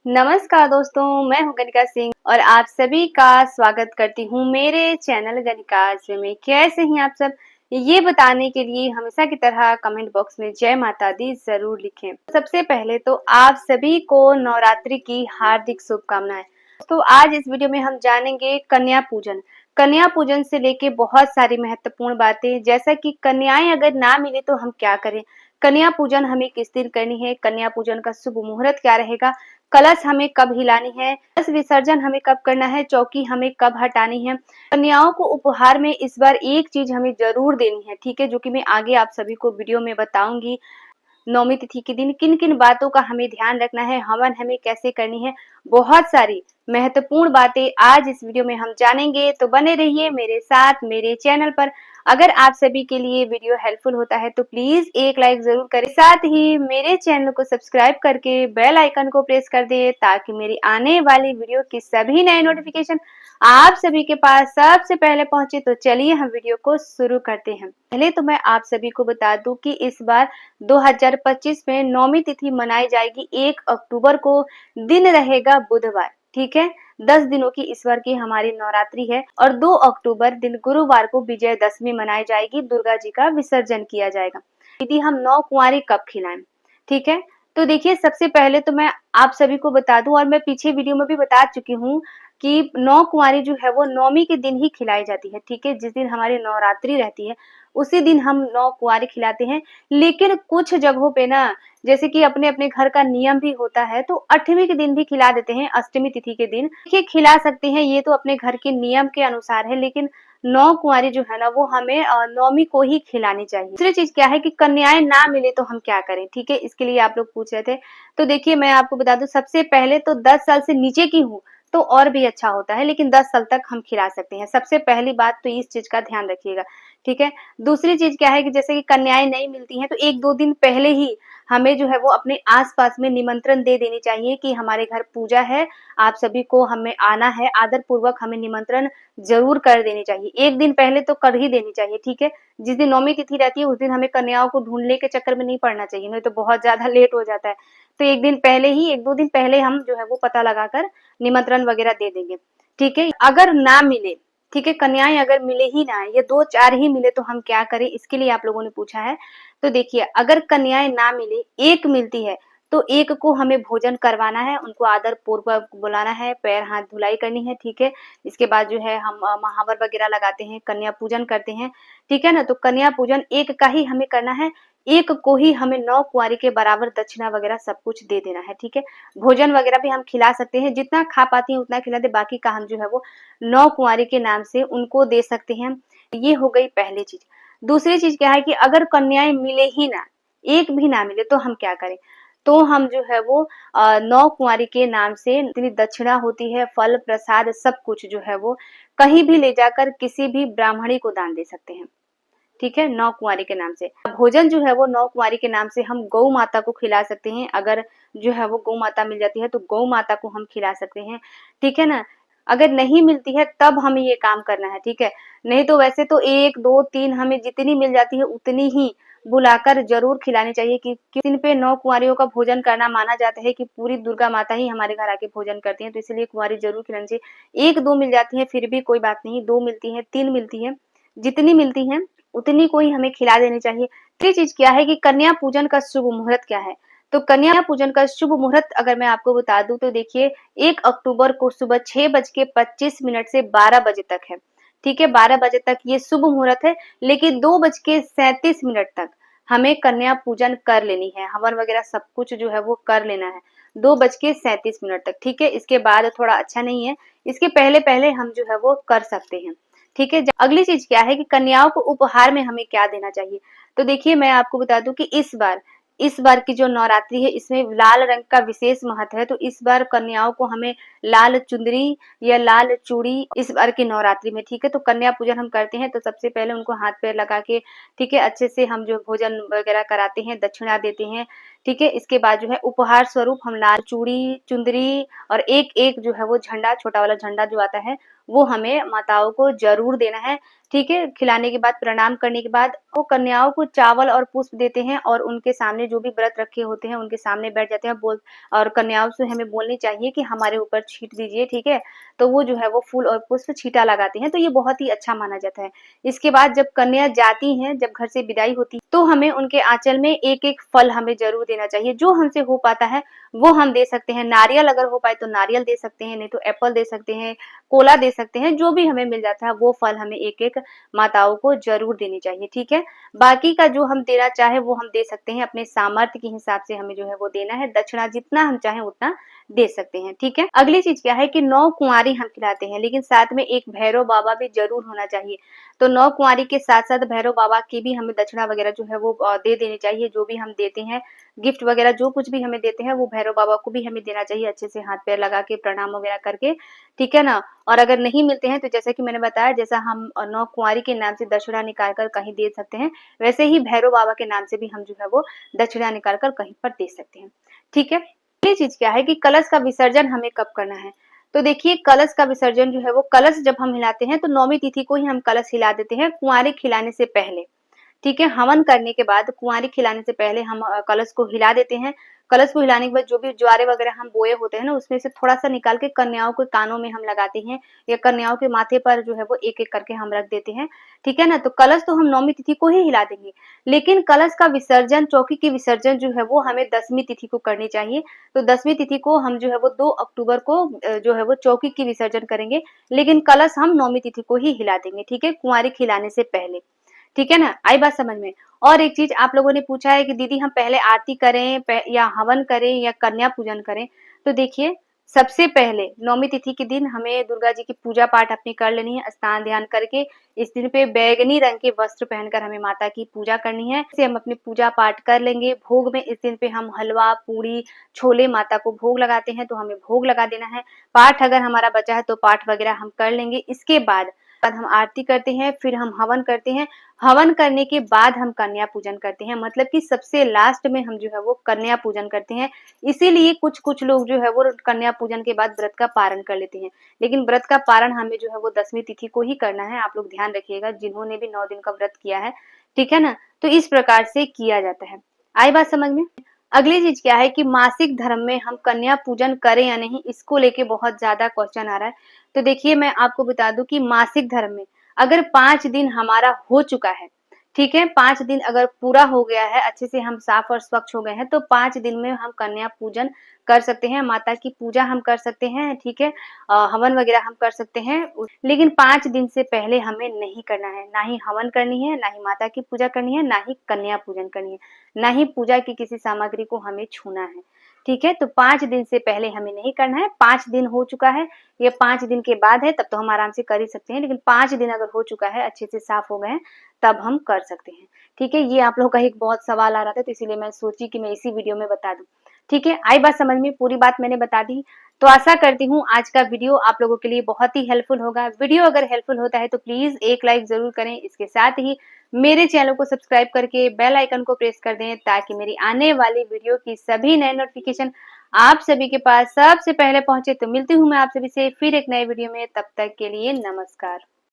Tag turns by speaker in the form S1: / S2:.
S1: नमस्कार दोस्तों, मैं हूं गनिका सिंह और आप सभी का स्वागत करती हूं मेरे चैनल गनिकाज में। कैसे हैं आप सब, ये बताने के लिए हमेशा की तरह कमेंट बॉक्स में जय माता दी जरूर लिखें। सबसे पहले तो आप सभी को नवरात्रि की हार्दिक शुभकामनाएं। तो आज इस वीडियो में हम जानेंगे कन्या पूजन। कन्या पूजन से लेके बहुत सारी महत्वपूर्ण बातें, जैसा कि कन्याएं अगर ना मिले तो हम क्या करें, कन्या पूजन हमें किस दिन करनी है, कन्या पूजन का शुभ मुहूर्त क्या रहेगा, कलश हमें कब हिलानी है, कलश विसर्जन हमें कब करना है, चौकी हमें कब हटानी है। कन्याओं को उपहार में इस बार एक चीज हमें जरूर देनी है, ठीक है, जो कि मैं आगे आप सभी को वीडियो में बताऊंगी। नौमी तिथि के दिन किन किन बातों का हमें ध्यान रखना है, हवन हमें कैसे करनी है, बहुत सारी महत्वपूर्ण बातें आज इस वीडियो में हम जानेंगे। तो बने रहिए मेरे साथ मेरे चैनल पर। अगर आप सभी के लिए वीडियो हेल्पफुल होता है तो प्लीज एक लाइक जरूर करें, साथ ही मेरे चैनल को सब्सक्राइब करके बेल आइकन को प्रेस कर दे ताकि मेरी आने वाली वीडियो की सभी नए नोटिफिकेशन आप सभी के पास सबसे पहले पहुंचे। तो चलिए हम वीडियो को शुरू करते हैं। पहले तो मैं आप सभी को बता दूं कि इस बार 2025 में नौमी तिथि मनाई जाएगी 1 अक्टूबर को, दिन रहेगा बुधवार, ठीक है। 10 दिनों की इस बार की हमारी नवरात्रि है और 2 अक्टूबर दिन गुरुवार को विजयदशमी मनाई जाएगी, दुर्गा जी का विसर्जन किया जाएगा। दीदी हम 9 कुंवारी कब खिलाएं, ठीक है। तो देखिए सबसे पहले तो मैं आप सभी को बता दूं, और मैं पीछे वीडियो में भी बता चुकी हूँ कि 9 कुंवारी जो है वो नौमी के दिन ही खिलाई जाती है, ठीक है। जिस दिन हमारी नवरात्रि रहती है उसी दिन हम 9 कुंवारी खिलाते हैं। लेकिन कुछ जगहों पे ना, जैसे कि अपने अपने घर का नियम भी होता है, तो 8वीं के दिन भी खिला देते हैं, अष्टमी तिथि के दिन देखिए खिला सकते हैं, ये तो अपने घर के नियम के अनुसार है। लेकिन 9 कुंवारी जो है ना वो हमें नौमी को ही खिलानी चाहिए। दूसरी चीज क्या है कि कन्याएं ना मिले तो हम क्या करें, ठीक है, इसके लिए आप लोग पूछ रहे थे। तो देखिए मैं आपको बता दूं, सबसे पहले तो 10 साल से नीचे की हूँ तो और भी अच्छा होता है, लेकिन 10 साल तक हम खिला सकते हैं। सबसे पहली बात तो इस चीज का ध्यान रखिएगा, ठीक है। दूसरी चीज क्या है कि जैसे कि कन्याएं नहीं मिलती हैं तो 1-2 दिन पहले ही हमें जो है वो अपने आसपास में निमंत्रण दे देनी चाहिए कि हमारे घर पूजा है, आप सभी को हमें आना है, आदर पूर्वक हमें निमंत्रण जरूर कर देनी चाहिए। 1 दिन पहले तो कर ही देनी चाहिए, ठीक है। जिस दिन नौमी तिथि रहती है उस दिन हमें कन्याओं को ढूंढने के चक्कर में नहीं पड़ना चाहिए, नहीं तो बहुत ज्यादा लेट हो जाता है। तो 1 दिन पहले ही, 1-2 दिन पहले हम जो है वो पता लगाकर निमंत्रण वगैरह दे देंगे, ठीक है। अगर ना मिले, ठीक है, कन्याएं अगर मिले ही ना, ये 2-4 ही मिले तो हम क्या करें, इसके लिए आप लोगों ने पूछा है। तो देखिए अगर कन्याएं ना मिले, एक मिलती है तो एक को हमें भोजन करवाना है, उनको आदर पूर्वक बुलाना है, पैर हाथ धुलाई करनी है, ठीक है। इसके बाद जो है हम महावर वगैरह लगाते हैं, कन्या पूजन करते हैं, ठीक है ना। तो कन्या पूजन एक का ही हमें करना है, एक को ही हमें 9 कुंवारी के बराबर दक्षिणा वगैरह सब कुछ दे देना है, ठीक है। भोजन वगैरह भी हम खिला सकते हैं, जितना खा पाती हैं उतना खिला दे, बाकी का हम जो है वो 9 कुंवारी के नाम से उनको दे सकते हैं। ये हो गई पहली चीज। दूसरी चीज क्या है कि अगर कन्याएं मिले ही ना, एक भी ना मिले तो हम क्या करें, तो हम जो है वो 9 कुंवारी के नाम से इतनी दक्षिणा होती है, फल प्रसाद सब कुछ जो है वो कहीं भी ले जाकर किसी भी ब्राह्मणी को दान दे सकते हैं, ठीक है, 9 कुंवारी के नाम से। भोजन जो है वो 9 कुंवारी के नाम से हम गौ माता को खिला सकते हैं, अगर जो है वो गौ माता मिल जाती है तो गौ माता को हम खिला सकते हैं, ठीक है ना। अगर नहीं मिलती है तब हमें ये काम करना है, ठीक है। नहीं तो वैसे तो 1-2-3 हमें जितनी मिल जाती है उतनी ही बुलाकर जरूर खिलानी चाहिए कि दिन पे 9 कुंवारियों का भोजन करना माना जाता है कि पूरी दुर्गा माता ही हमारे घर आके भोजन करती हैं, तो इसलिए कुंवारी जरूर खिलानी चाहिए। 1-2 मिल जाती है फिर भी कोई बात नहीं, 2 मिलती है, 3 मिलती है, जितनी मिलती है उतनी को ही हमें खिला देनी चाहिए। तीसरी चीज क्या है कि कन्या पूजन का शुभ मुहूर्त क्या है। तो कन्या पूजन का शुभ मुहूर्त अगर मैं आपको बता दूं तो देखिए 1 अक्टूबर को सुबह 6:25 से 12 बजे तक है, ठीक है। 12 बजे तक ये शुभ मुहूर्त है, लेकिन 2:37 तक हमें कन्या पूजन कर लेनी है, हवन वगैरह सब कुछ जो है वो कर लेना है 2:37 तक, ठीक है। इसके बाद थोड़ा अच्छा नहीं है, इसके पहले पहले हम जो है वो कर सकते हैं, ठीक है। अगली चीज क्या है कि कन्याओं को उपहार में हमें क्या देना चाहिए। तो देखिए मैं आपको बता दूं कि इस बार की जो नवरात्रि है इसमें लाल रंग का विशेष महत्व है, तो इस बार कन्याओं को हमें लाल चुंदरी या लाल चूड़ी इस बार की नवरात्रि में, ठीक है। तो कन्या पूजन हम करते हैं तो सबसे पहले उनको हाथ पैर लगा के, ठीक है, अच्छे से हम जो भोजन वगैरह कराते हैं, दक्षिणा देते हैं, ठीक है। इसके बाद जो है उपहार स्वरूप हम लाल चूड़ी, चुंदरी और एक एक जो है वो झंडा, छोटा वाला झंडा जो आता है वो हमें माताओं को जरूर देना है। ठीक है, खिलाने के बाद, प्रणाम करने के बाद वो कन्याओं को चावल और पुष्प देते हैं और उनके सामने जो भी व्रत रखे होते हैं उनके सामने बैठ जाते हैं, बोल और कन्याओं से हमें बोलनी चाहिए कि हमारे ऊपर छींट दीजिए। ठीक है, तो वो जो है वो फूल और पुष्प छींटा लगाते हैं, तो ये बहुत ही अच्छा माना जाता है। इसके बाद जब कन्या जाती हैं, जब घर से विदाई होती है, तो हमें उनके आंचल में एक एक फल हमें जरूर देना चाहिए। जो हमसे हो पाता है वो हम दे सकते हैं। नारियल अगर हो पाए तो नारियल दे सकते हैं, नहीं तो एप्पल दे सकते हैं, कोला दे सकते हैं, जो भी हमें मिल जाता है वो फल हमें एक एक माताओं को जरूर देनी चाहिए। ठीक है, बाकी का जो हम देना चाहे वो हम दे सकते हैं, अपने सामर्थ्य के हिसाब से हमें जो है वो देना है। दक्षिणा जितना हम चाहें उतना दे सकते हैं। ठीक है, अगली चीज क्या है कि 9 कुंवारी हम खिलाते हैं, लेकिन साथ में एक भैरव बाबा भी जरूर होना चाहिए। तो 9 कुंवारी के साथ साथ भैरव बाबा की भी हमें दक्षिणा वगैरह जो है वो दे देनी चाहिए। जो भी हम देते हैं, गिफ्ट वगैरह जो कुछ भी हमें देते हैं वो भैरव बाबा को भी हमें देना चाहिए, अच्छे से हाथ पैर लगा के प्रणाम वगैरह करके। ठीक है ना, और अगर नहीं मिलते हैं तो जैसे कि मैंने बताया, जैसा हम 9 कुंवारी के नाम से दक्षिणा निकाल कर कहीं दे सकते हैं, वैसे ही भैरव बाबा के नाम से भी हम जो है वो दक्षिणा निकाल कर कहीं पर दे सकते हैं। ठीक है, ये चीज क्या है कि कलश का विसर्जन हमें कब करना है। तो देखिए, कलश का विसर्जन जो है वो, कलश जब हम हिलाते हैं तो 9वीं तिथि को ही हम कलश हिला देते हैं, कुंवारी खिलाने से पहले। ठीक है, हवन करने के बाद, कुंवारी खिलाने से पहले हम कलश को हिला देते हैं। कलश को हिलाने के बाद जो भी ज्वारे वगैरह हम बोए होते हैं ना, उसमें से थोड़ा सा निकाल के कन्याओं के कानों में हम लगाते हैं, या कन्याओं के माथे पर जो है वो एक एक करके हम रख देते हैं। ठीक है ना, तो कलश तो हम 9वीं तिथि को ही हिला देंगे, लेकिन कलश का विसर्जन, चौकी की विसर्जन जो है वो हमें 10वीं तिथि को करनी चाहिए। तो 10वीं तिथि को हम जो है वो 2 अक्टूबर को जो है वो चौकी की विसर्जन करेंगे, लेकिन कलश हम 9वीं तिथि को ही हिला देंगे। ठीक है, कुंवारी खिलाने से पहले। ठीक है ना, आई बात समझ में। और एक चीज आप लोगों ने पूछा है कि दीदी हम पहले आरती करें या हवन करें या कन्या पूजन करें। तो देखिए, सबसे पहले 9वीं तिथि के दिन हमें दुर्गा जी की पूजा पाठ अपनी कर लेनी है, स्नान ध्यान करके। इस दिन पे बैगनी रंग के वस्त्र पहनकर हमें माता की पूजा करनी है। इसे हम अपनी पूजा पाठ कर लेंगे। भोग में इस दिन पे हम हलवा पूरी छोले माता को भोग लगाते हैं, तो हमें भोग लगा देना है। पाठ अगर हमारा बचा है तो पाठ वगैरह हम कर लेंगे। इसके बाद हम आरती करते हैं, फिर हम हवन करते हैं। हवन करने के बाद हम कन्या पूजन करते हैं, मतलब कि सबसे लास्ट में हम जो है वो कन्या पूजन करते हैं। इसीलिए कुछ कुछ लोग जो है वो कन्या पूजन के बाद व्रत का पारण कर लेते हैं, लेकिन व्रत का पारण हमें जो है वो 10वीं तिथि को ही करना है। आप लोग ध्यान रखिएगा, जिन्होंने भी 9 दिन का व्रत किया है। ठीक है ना, तो इस प्रकार से किया जाता है। आई बात समझ में। अगली चीज क्या है कि मासिक धर्म में हम कन्या पूजन करें या नहीं, इसको लेके बहुत ज्यादा क्वेश्चन आ रहा है। तो देखिए, मैं आपको बता दूं कि मासिक धर्म में अगर 5 दिन हमारा हो चुका है, ठीक है, 5 दिन अगर पूरा हो गया है, अच्छे से हम साफ और स्वच्छ हो गए हैं, तो 5 दिन में हम कन्या पूजन कर सकते हैं, माता की पूजा हम कर सकते हैं। ठीक है, हवन वगैरह हम कर सकते हैं, लेकिन 5 दिन से पहले हमें नहीं करना है। ना ही हवन करनी है, ना ही माता की पूजा करनी है, ना ही कन्या पूजन करनी है, ना ही पूजा की किसी सामग्री को हमें छूना है। ठीक है, तो 5 दिन से पहले हमें नहीं करना है। 5 दिन हो चुका है, ये 5 दिन के बाद है, तब तो हम आराम से कर ही सकते हैं, लेकिन 5 दिन अगर हो चुका है, अच्छे से साफ हो गए हैं, तब हम कर सकते हैं। ठीक है, ये आप लोगों का एक बहुत सवाल आ रहा था, तो इसीलिए मैं सोची कि मैं इसी वीडियो में बता दूं। ठीक है, आई बात समझ में, पूरी बात मैंने बता दी। तो आशा करती हूँ आज का वीडियो आप लोगों के लिए बहुत ही हेल्पफुल होगा। वीडियो अगर हेल्पफुल होता है तो प्लीज एक लाइक जरूर करें। इसके साथ ही मेरे चैनल को सब्सक्राइब करके बेल आइकन को प्रेस कर दें, ताकि मेरी आने वाली वीडियो की सभी नए नोटिफिकेशन आप सभी के पास सबसे पहले पहुंचे। तो मिलती हूँ मैं आप सभी से फिर एक नए वीडियो में, तब तक के लिए नमस्कार।